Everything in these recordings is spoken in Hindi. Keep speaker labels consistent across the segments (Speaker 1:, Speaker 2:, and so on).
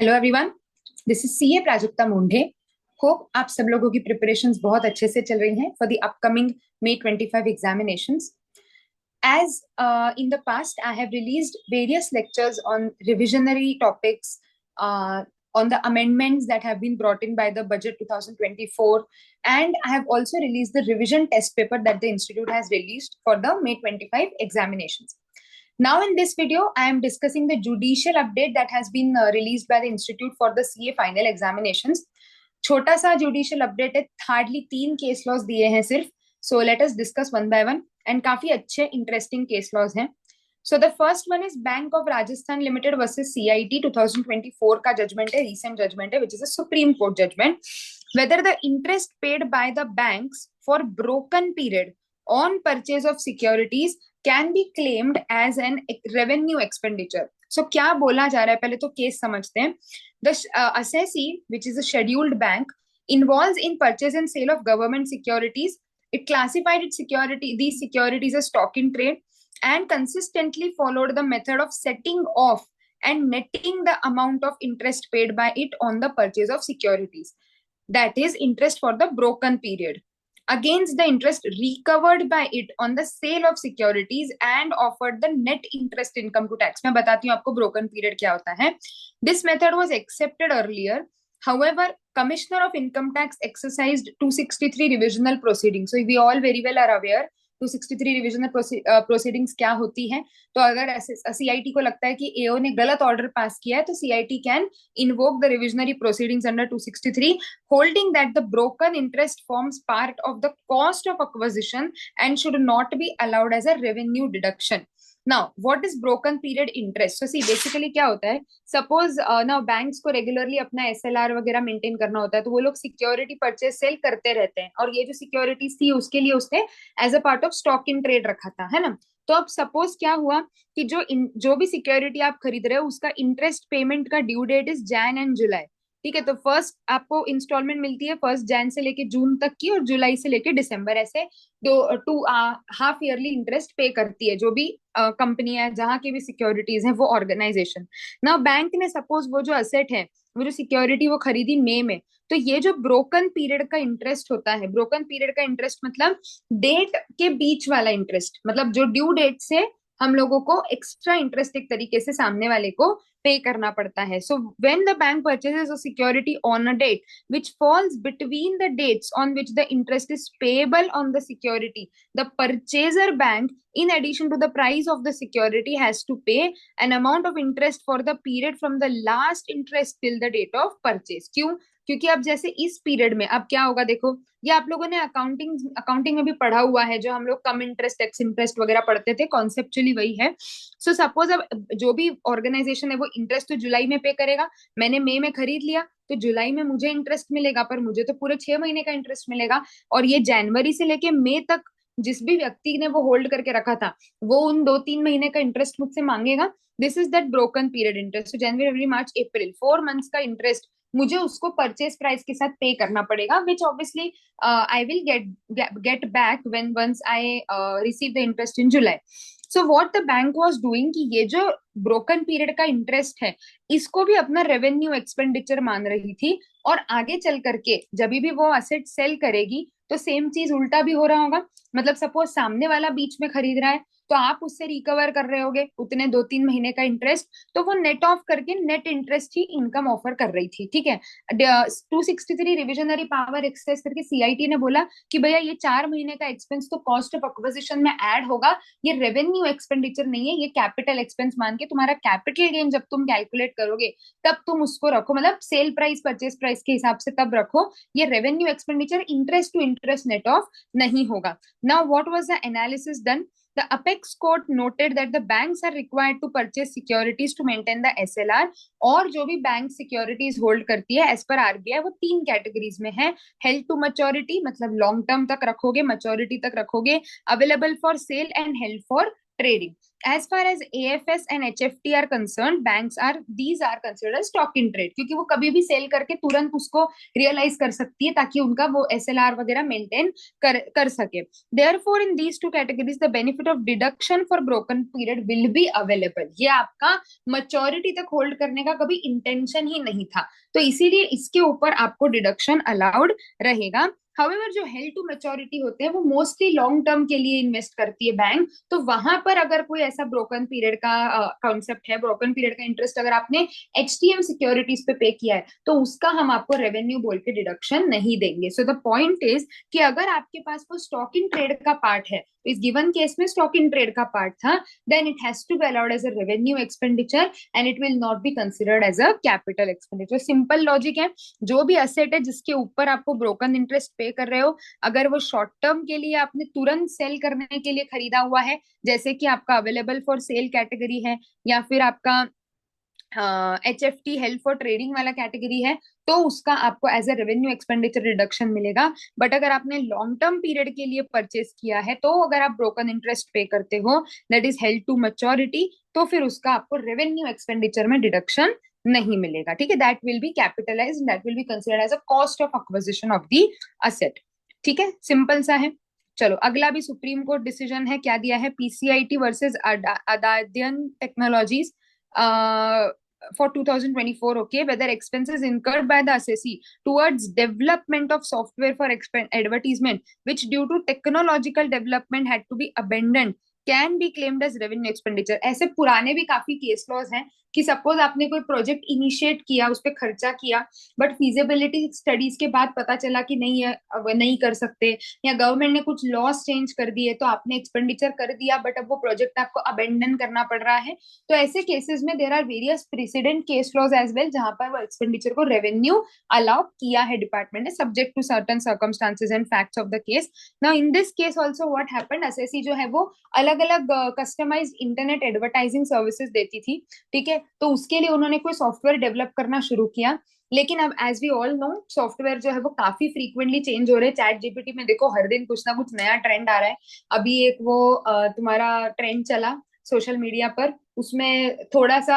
Speaker 1: Hello everyone, this is CA Prajakta Munde. Hope आप सब लोगों की प्रिपरेशंस बहुत अच्छे से चल रही हैं for the upcoming May 25 examinations. As in the past, I have released various lectures on revisionary topics, on the amendments that have been brought in by the budget 2024, and I have also released the revision test paper that the institute has released for the May 25 examinations. Now, in this video, I am discussing the judicial update that has been released by the Institute for the CA final examinations. छोटा सा जुडिशियल अपडेट है, हार्डली 3 केस लॉज दिए हैं सिर्फ. So let us discuss one by one, and काफी अच्छे इंटरेस्टिंग केस लॉज हैं. So the first one is bank of Rajasthan limited versus CIT 2024 का जजमेंट है, रिसेंट जजमेंट है, which is a supreme court judgment. Whether the interest paid by the banks for broken period on purchase of securities can be claimed as an revenue expenditure. So क्या बोला जा रहा है, पहले तो केस समझते हैं. The assessee, which is a scheduled bank, involves in purchase and sale of government securities. It classified these securities as stock in trade and consistently followed the method of setting off and netting the amount of interest paid by it on the purchase of securities. That is interest for the broken period against the interest recovered by it on the sale of securities and offered the net interest income to tax. मैं बताती हूँ आपको broken period क्या होता है. This method was accepted earlier. However, Commissioner of Income Tax exercised 263 revisional proceedings. So we all very well are aware 263 revisional proceedings क्या होती है. तो अगर सीआईटी को लगता है कि एओ ने गलत ऑर्डर पास किया है तो CIT can invoke the revisionary proceedings under 263, holding that the broken interest forms part of the cost of acquisition and should not be allowed as a revenue deduction. Now, what is broken period interest? So see, basically क्या होता है, सपोज ना बैंक्स को रेगुलरली अपना एसएलआर वगैरह मेंटेन करना होता है, तो वो लोग सिक्योरिटी परचेज सेल करते रहते हैं, और ये जो सिक्योरिटीज थी उसके लिए उसने as a part of stock in trade रखा था, है ना. तो अब सपोज क्या हुआ कि जो भी सिक्योरिटी आप खरीद रहे हो उसका इंटरेस्ट पेमेंट का due date is Jan and July. ठीक है, तो फर्स्ट आपको इंस्टॉलमेंट मिलती है 1 जैन से लेके जून तक की, और जुलाई से लेके दिसंबर, ऐसे दो टू हाफ ईयरली इंटरेस्ट पे करती है जो भी कंपनी है, जहां की भी सिक्योरिटीज है वो ऑर्गेनाइजेशन. ना बैंक ने सपोज वो जो असेट है, वो जो सिक्योरिटी वो खरीदी मई में, तो ये जो ब्रोकन पीरियड का इंटरेस्ट होता है, ब्रोकन पीरियड का इंटरेस्ट मतलब डेट के बीच वाला इंटरेस्ट, मतलब जो ड्यू डेट से हम लोगों को एक्स्ट्रा इंटरेस्ट एक तरीके से सामने वाले को पे करना पड़ता है. So when the bank purchases a security on a date which falls between the dates on which the interest is payable on the security, the purchaser bank, in addition to the price of the security, has to pay an amount of interest for the period from the last interest till the date of purchase. क्यों? क्योंकि अब जैसे इस पीरियड में अब क्या होगा, देखो ये आप लोगों ने अकाउंटिंग में भी पढ़ा हुआ है, जो हम लोग कम इंटरेस्ट एक्स इंटरेस्ट वगैरह पढ़ते थे, कॉन्सेप्चुअली वही है. सो सपोज अब जो भी ऑर्गेनाइजेशन है वो इंटरेस्ट तो जुलाई में पे करेगा. मैंने मई में खरीद लिया तो जुलाई में मुझे इंटरेस्ट मिलेगा, पर मुझे तो पूरे 6 महीने का इंटरेस्ट मिलेगा. और ये जनवरी से लेके मई तक जिस भी व्यक्ति ने वो होल्ड करके रखा था, वो उन 2-3 महीने का इंटरेस्ट मुझसे मांगेगा. This is that broken period interest. जनवरी, फरवरी, मार्च, अप्रैल, 4 मंथ्स का इंटरेस्ट मुझे उसको परचेज प्राइस के साथ पे करना पड़ेगा, which obviously I will get back when once I receive the interest in July. So what the bank was doing कि ये जो ब्रोकन पीरियड का इंटरेस्ट है इसको भी अपना रेवेन्यू एक्सपेंडिचर मान रही थी, और आगे चल करके जब भी वो असेट सेल करेगी तो सेम चीज उल्टा भी हो रहा होगा. मतलब सपोज सामने वाला बीच में खरीद रहा है तो आप उससे रिकवर कर रहे होगे उतने 2-3 महीने का इंटरेस्ट, तो वो नेट ऑफ करके नेट इंटरेस्ट ही इनकम ऑफर कर रही थी. ठीक है, 263 रिविजनरी पावर एक्सरसाइज करके सीआईटी ने बोला कि भैया ये 4 महीने का एक्सपेंस तो कॉस्ट ऑफ एक्विजिशन में ऐड होगा, ये रेवेन्यू एक्सपेंडिचर नहीं है, ये कैपिटल एक्सपेंस मान के तुम्हारा कैपिटल गेन जब तुम कैलकुलेट करोगे तब तुम उसको रखो, मतलब सेल प्राइस परचेज प्राइस के हिसाब से तब रखो, ये revenue expenditure interest to interest net off नहीं होगा. Now what was the analysis done? The apex court noted that the banks are required to purchase securities to maintain the SLR. और जो भी बैंक सिक्योरिटीज होल्ड करती है एज पर आरबीआई वो 3 कैटेगरीज में है. हेल्ड टू मैच्योरिटी, मतलब लॉन्ग टर्म तक रखोगे, मैच्योरिटी तक रखोगे, available for sale, and held for trading. as far as AFS and HFT are concerned, these are considered as stock in trade, क्योंकि वो कभी भी सेल करके तुरंत उसको रियलाइज कर सकती है ताकि उनका वो SLR वगैरह मेंटेन कर सके. Therefore, in these two categories, the benefit of deduction for broken period will be available. ये आपका maturity तक होल्ड करने का कभी इंटेंशन ही नहीं था, तो इसीलिए इसके ऊपर आपको डिडक्शन अलाउड रहेगा. हाउएवर जो हेल्ड टू मेच्योरिटी होते हैं वो मोस्टली लॉन्ग टर्म के लिए इन्वेस्ट करती है बैंक, तो वहां पर अगर कोई ऐसा ब्रोकन पीरियड का कॉन्सेप्ट है, ब्रोकन पीरियड का इंटरेस्ट अगर आपने HTM सिक्योरिटीज पे किया है, तो उसका हम आपको रेवेन्यू बोल के डिडक्शन नहीं देंगे. सो द पॉइंट इज कि अगर आपके पास वो स्टॉक इन ट्रेड का पार्ट है, तो इस गिवन केस में स्टॉक इन ट्रेड का पार्ट था, then it has to be allowed as a revenue expenditure and it will not be considered as a capital expenditure. Simple logic है. जो भी असेट है जिसके ऊपर आपको ब्रोकन इंटरेस्ट पे कर रहे हो, अगर वो शॉर्ट टर्म के लिए आपने तुरंत सेल करने के लिए खरीदा हुआ है, जैसे कि आपका अवेलेबल फॉर सेल कैटेगरी है या फिर आपका HFT हेल्प फॉर ट्रेडिंग वाला कैटेगरी है, तो उसका आपको as a revenue expenditure reduction मिलेगा. बट अगर आपने लॉन्ग टर्म पीरियड के लिए परचेस किया है, तो अगर आप ब्रोकन इंटरेस्ट पे करते हो that is held to maturity, तो फिर उसका आपको रेवेन्यू एक्सपेंडिचर में डिडक्शन नहीं मिलेगा. ठीक है, that will be capitalised, that will be considered as a cost of acquisition of the asset. ठीक है, सिंपल सा है. चलो अगला भी सुप्रीम कोर्ट डिसीजन है. क्या दिया है? PCIT वर्सेस अदाद्यन technologies for 2024, okay, whether expenses incurred by the assessee towards development of software for advertisement which due to technological development had to be abandoned can be claimed as revenue expenditure. ऐसे पुराने भी काफी केस लॉज हैं कि सपोज आपने कोई प्रोजेक्ट इनिशिएट किया, उस पर खर्चा किया, बट फिजिबिलिटी स्टडीज के बाद पता चला कि नहीं है, अब नहीं कर सकते, या गवर्नमेंट ने कुछ लॉस चेंज कर दिए, तो आपने एक्सपेंडिचर कर दिया बट अब वो प्रोजेक्ट आपको अबेंडन करना पड़ रहा है. तो ऐसे केसेस में there are various precedent case laws as well, जहां पर वो एक्सपेंडिचर को रेवेन्यू अलाउ किया है डिपार्टमेंट ने, subject to certain circumstances and facts of the case. Now in this case also what happened, SSC जो है वो अलग अलग कस्टमाइज्ड इंटरनेट एडवर्टाइजिंग सर्विसेज देती थी. ठीक है, तो उसके लिए उन्होंने कोई सॉफ्टवेयर डेवलप करना शुरू किया. लेकिन अब as we all know, software जो है वो काफी फ्रीक्वेंटली चेंज हो रहे हैं. चैट जीपीटी में देखो हर दिन कुछ ना कुछ नया ट्रेंड आ रहा है. अभी एक वो तुम्हारा ट्रेंड चला सोशल मीडिया पर, उसमें थोड़ा सा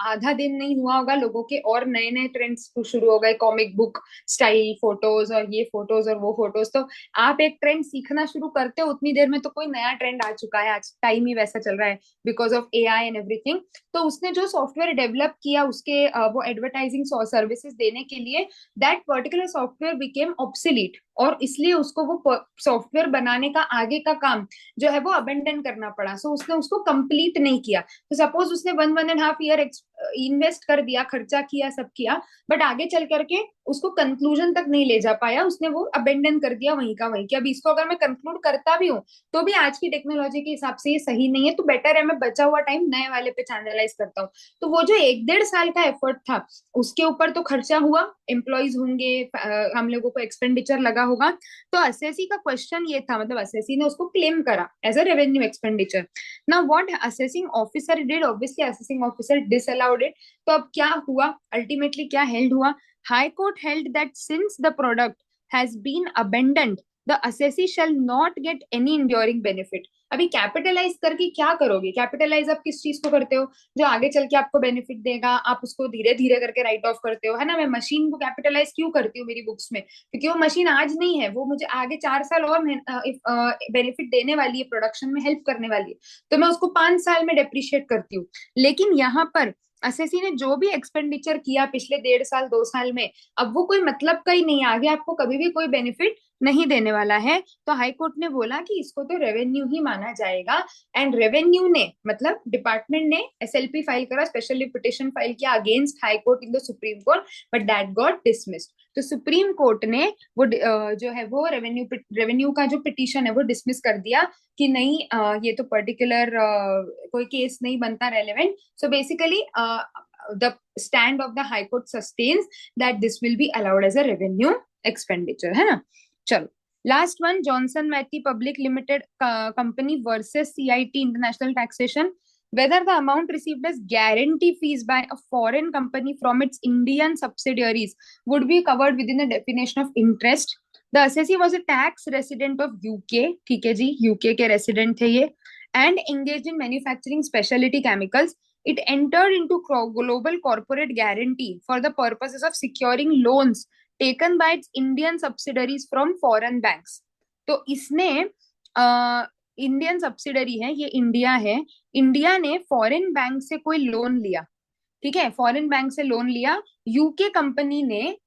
Speaker 1: आधा दिन नहीं हुआ होगा, लोगों के और नए नए ट्रेंड्स शुरू हो गए, कॉमिक बुक स्टाइल फोटोज और ये फोटोज और वो फोटोज. तो आप एक ट्रेंड सीखना शुरू करते हो, उतनी देर में तो कोई नया ट्रेंड आ चुका है. आज टाइम ही वैसा चल रहा है because of AI and everything. तो उसने जो सॉफ्टवेयर डेवलप किया उसके वो एडवर्टाइजिंग सर्विसेज देने के लिए, that particular software became obsolete, और इसलिए उसको वो सॉफ्टवेयर बनाने का आगे का काम जो है वो अबेंडन करना पड़ा. सो उसने उसको कंप्लीट नहीं किया. तो सपोज उसने 1.5 ईयर इन्वेस्ट कर दिया, खर्चा किया, सब किया, बट आगे चल करके उसको कंक्लूजन तक नहीं ले जा पाया, उसने वो अबेंडन कर दिया वहीं का वहीं. कि अब इसको अगर मैं कंक्लूड करता भी हूँ तो भी आज की टेक्नोलॉजी के हिसाब से ये सही नहीं है, तो बेटर है मैं बचा हुआ टाइम नए वाले पे चैनलाइज करता हूँ. तो वो जो 1-1.5 साल का एफर्ट था, उसके ऊपर तो खर्चा हुआ, एम्प्लॉयज होंगे, हम लोगों को एक्सपेंडिचर लगा होगा. तो असेसी का क्वेश्चन ये था, मतलब असेसी ने उसको क्लेम करा as a revenue expenditure. Now what assessing officer did, obviously assessing officer disallowed it. तो अब क्या हुआ, अल्टीमेटली क्या हेल्ड हुआ? High court held that since the product has been abandoned, the assessee shall not get any enduring benefit. अभी कैपिटलाइज करके क्या करोगे? कैपिटलाइज आप किस चीज को करते हो जो आगे चल के आपको बेनिफिट देगा, आप उसको धीरे धीरे करके राइट ऑफ करते हो, है ना. मैं मशीन को कैपिटलाइज क्यों करती हूँ मेरी बुक्स में? क्योंकि वो मशीन आज नहीं है, वो मुझे आगे 4 साल और बेनिफिट देने वाली है, प्रोडक्शन में हेल्प करने वाली है, तो मैं उसको 5 साल में डेप्रिशिएट करती हूँ. लेकिन यहाँ पर असेसी ने जो भी एक्सपेंडिचर किया पिछले 1.5 साल 2 साल में, अब वो कोई मतलब का ही नहीं है, आगे आपको कभी भी कोई बेनिफिट नहीं देने वाला है. तो हाई कोर्ट ने बोला कि इसको तो रेवेन्यू ही माना जाएगा. एंड रेवेन्यू ने, मतलब डिपार्टमेंट ने SLP फाइल करा, स्पेशल पिटिशन फाइल किया against high court in the supreme court, but that got dismissed. तो सुप्रीम कोर्ट ने वो जो है वो रेवेन्यू का जो पिटिशन है वो डिसमिस कर दिया कि नहीं, ये तो पर्टिकुलर कोई केस नहीं बनता relevant. So basically the stand of the high court sustains that this will be allowed as a revenue expenditure, है ना. चलो लास्ट वन, जॉनसन मैथी public limited company versus CIT international taxation. Whether the amount received as guarantee fees by a foreign company from its Indian subsidiaries would be covered within the definition of interest. The assessee was a tax resident of UK. ठीक है जी, UK के रेसिडेंट थे ये. and engaged in manufacturing specialty chemicals. It entered into global corporate guarantee for the purposes of securing loans taken by its Indian subsidiaries from foreign banks. तो इसने इंडियन सब्सिडरी है, ये इंडिया है, इंडिया ने फॉरेन बैंक से कोई लोन लिया, ठीक है, फॉरेन बैंक से लोन लिया, यूके कंपनी ने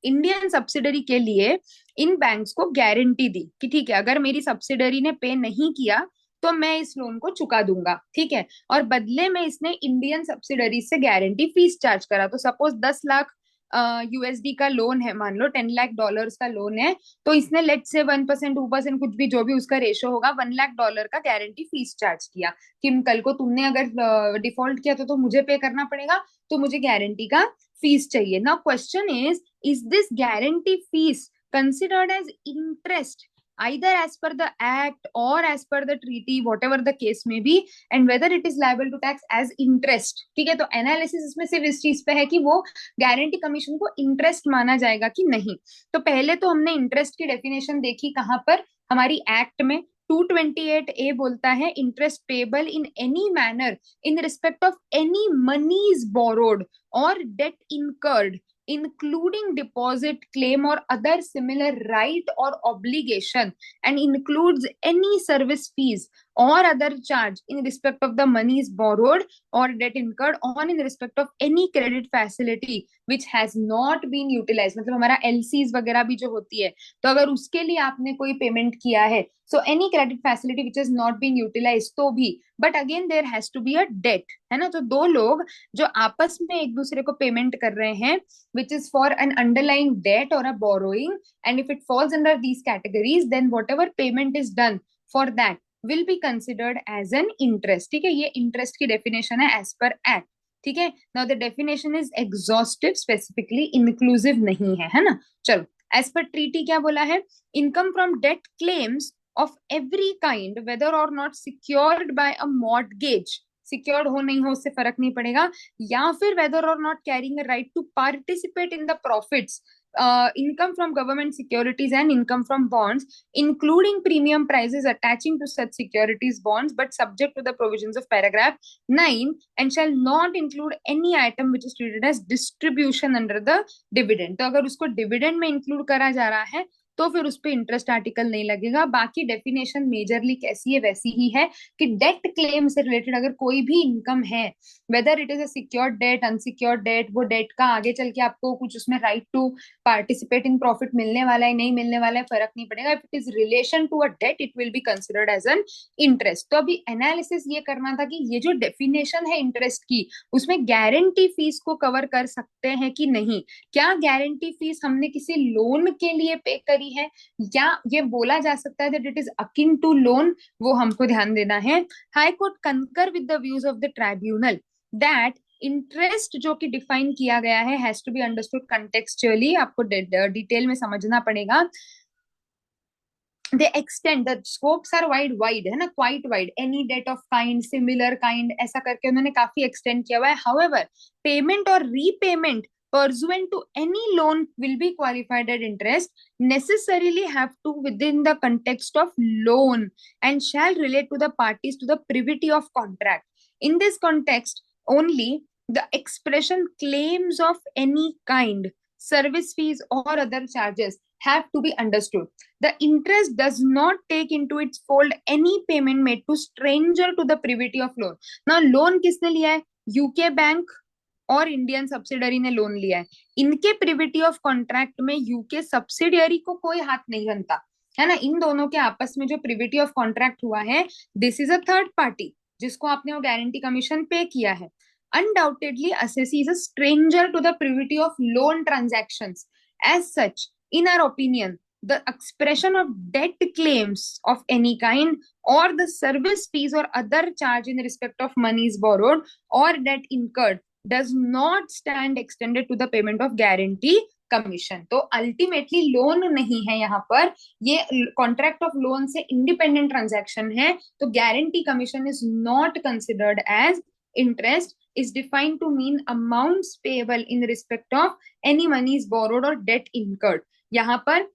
Speaker 1: इंडियन सब्सिडरी के लिए इन बैंक्स को गारंटी दी कि ठीक है, अगर मेरी सब्सिडरी ने पे नहीं किया तो मैं इस लोन को चुका दूंगा, ठीक है, और बदले में इसने इंडियन सब्सिडरी से गारंटी फीस चार्ज करा। तो सपोज 10 लाख यूएसडी का लोन है, मान लो $10 लाख का लोन है, तो इसने लेट से 1%, 2%, कुछ भी जो भी उसका रेशो होगा, $1 लाख का गारंटी फीस चार्ज किया कि कल को तुमने अगर डिफॉल्ट किया तो मुझे पे करना पड़ेगा, तो मुझे गारंटी का फीस चाहिए। Now question is this guarantee fees considered as interest either as per the act or as per the treaty, whatever the case may be, and whether it is liable to tax as interest, ठीक है। तो एनालिसिस इसमें सिर्फ इस चीज पे है कि वो गारंटी कमीशन को इंटरेस्ट माना जाएगा कि नहीं। तो पहले तो हमने इंटरेस्ट की डेफिनेशन देखी कहां पर, हमारी एक्ट में 228A बोलता है interest payable in any manner in respect of any monies borrowed और debt incurred including deposit, claim or other similar right or obligation, and includes any service fees or other charge in respect of the monies borrowed or debt incurred on in respect of any credit facility which has not been utilized। मतलब हमारा LCs वगैरह भी जो होती है, तो अगर उसके लिए आपने कोई पेमेंट किया है, so any credit facility which is not been utilise, तो भी, but again there has to be a debt, है ना। तो दो लोग जो आपस में एक दूसरे को पेमेंट कर रहे हैं which is for an underlying debt or a borrowing, and if it falls under these categories, then whatever payment is done for that will be considered as an interest, ठीक है। ये इंटरेस्ट की डेफिनेशन है एज पर एक्ट, ठीक है। Now the definition is exhaustive, specifically inclusive नहीं है ना। चलो, एज पर ट्रीटी क्या बोला है, income from debt claims of every kind whether और not secured by a mortgage, secured हो नहीं हो उससे फर्क नहीं पड़ेगा, या फिर वेदर और not carrying a right to participate in the profits, income from government securities and income from bonds, including premium prices attaching to such securities bonds, but subject to the provisions of paragraph 9, and shall not include any item which is treated as distribution under the dividend। तो अगर उसको डिविडेंड में इंक्लूड करा जा रहा है तो फिर उस पर इंटरेस्ट आर्टिकल नहीं लगेगा। बाकी डेफिनेशन मेजरली कैसी है वैसी ही है कि डेट क्लेम से रिलेटेड अगर कोई भी इनकम है, whether it is a secured debt, unsecured debt, वो डेट का आगे चल के आपको कुछ उसमें right to participate in profit मिलने वाला है नहीं मिलने वाला है, फर्क नहीं पड़ेगा। If it is relation to a debt it will be considered as an interest. तो अभी एनालिसिस ये करना था कि ये जो डेफिनेशन है इंटरेस्ट की, उसमें गारंटी फीस को कवर कर सकते हैं कि नहीं। क्या गारंटी फीस हमने किसी लोन के लिए पे करी है, या ये बोला जा सकता है that it is akin to loan, वो हमको ध्यान देना है। High court concur with the views of the tribunal that interest जो कि डिफाइन किया गया है has to be understood contextually, आपको डिटेल में समझना पड़ेगा। they extend, the scopes are wide है ना, quite wide, any debt of kind, similar kind, ऐसा करके उन्होंने काफी extend किया हुआ है। however payment or repayment pursuant to any loan will be qualified as interest, necessarily have to within the context of loan and shall relate to the parties to the privity of contract। in this context only the expression claims of any kind, service fees or other charges have to be understood। the interest does not take into its fold any payment made to stranger to the privity of loan। now loan किसने लिया है, यूके बैंक और इंडियन सब्सिडरी ने लोन लिया है, इनके प्रिविटी ऑफ कॉन्ट्रैक्ट में यूके सब्सिडियरी को कोई हाथ नहीं बनता, है ना। इन दोनों के आपस में जो प्रिविटी ऑफ कॉन्ट्रैक्ट हुआ है, this is a third party जिसको आपने वो गारंटी कमीशन पे किया है। undoubtedly assessee is a stranger to the privity of loan transactions। as such, in our opinion, the expression of debt claims of any kind or the service fees or other charge in respect of monies borrowed or debt incurred does not stand extended to the payment of guarantee commission. तो अल्टीमेटली लोन नहीं है यहाँ पर, ये कॉन्ट्रैक्ट ऑफ लोन से इंडिपेंडेंट ट्रांजैक्शन है, तो guarantee commission is not considered as interest, is defined to mean amounts payable in respect of any monies borrowed or debt incurred। यहाँ पर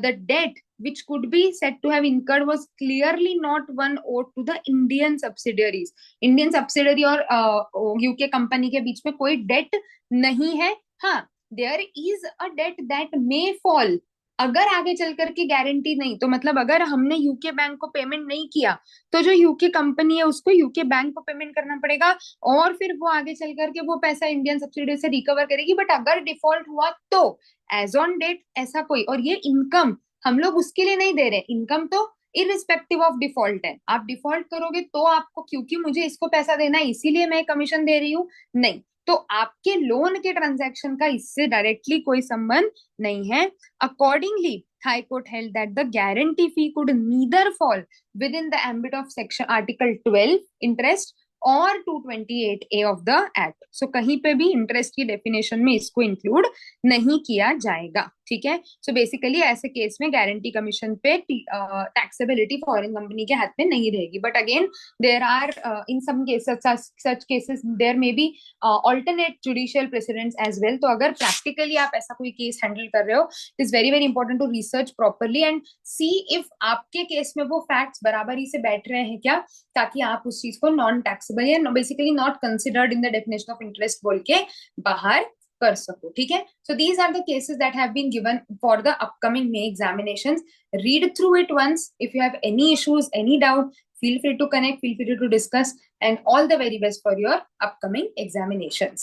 Speaker 1: the debt which could be said to have incurred was clearly not one owed to the Indian subsidiaries. Indian subsidiary और यूके कंपनी के बीच में कोई डेट नहीं है. हाँ, there is a debt that may fall. अगर आगे चल करके गारंटी नहीं, तो मतलब अगर हमने यूके बैंक को पेमेंट नहीं किया तो जो यूके कंपनी है उसको यूके बैंक को पेमेंट करना पड़ेगा, और फिर वो आगे चल करके वो पैसा इंडियन सब्सिडी से रिकवर करेगी. बट अगर डिफॉल्ट हुआ तो एज ऑन डेट ऐसा कोई, और ये इनकम हम लोग उसके लिए नहीं दे रहे. इनकम तो इरिस्पेक्टिव ऑफ डिफॉल्ट है. आप डिफॉल्ट करोगे तो आपको, क्योंकि मुझे इसको पैसा देना है इसीलिए मैं कमीशन दे रही हूँ, नहीं. तो आपके लोन के ट्रांजैक्शन का इससे डायरेक्टली कोई संबंध नहीं है. Accordingly High Court held that the guarantee fee could neither fall within the ambit of section Article 12 interest और 228A ऑफ द एक्ट. सो कहीं पे भी इंटरेस्ट की डेफिनेशन में इसको इंक्लूड नहीं किया जाएगा. ठीक है. सो बेसिकली ऐसे केस में गारंटी कमीशन पे टैक्सेबिलिटी फॉरेन कंपनी के हाथ में नहीं रहेगी. But again there are in some cases, such cases there may be alternate judicial precedents as well. तो अगर प्रैक्टिकली आप ऐसा कोई केस हैंडल कर रहे हो, it is very very important to research properly and see if आपके केस में वो फैक्ट्स बराबरी से बैठ रहे हैं क्या, ताकि आप उस चीज को नॉन टैक्सेबल या basically not considered in the definition of interest बोल के बाहर कर सको. ठीक है. So these are the cases that have been given for the upcoming May examinations. Read through it once. If you have any issues, any doubt, feel free to connect, feel free to discuss, and all the very best for your upcoming examinations.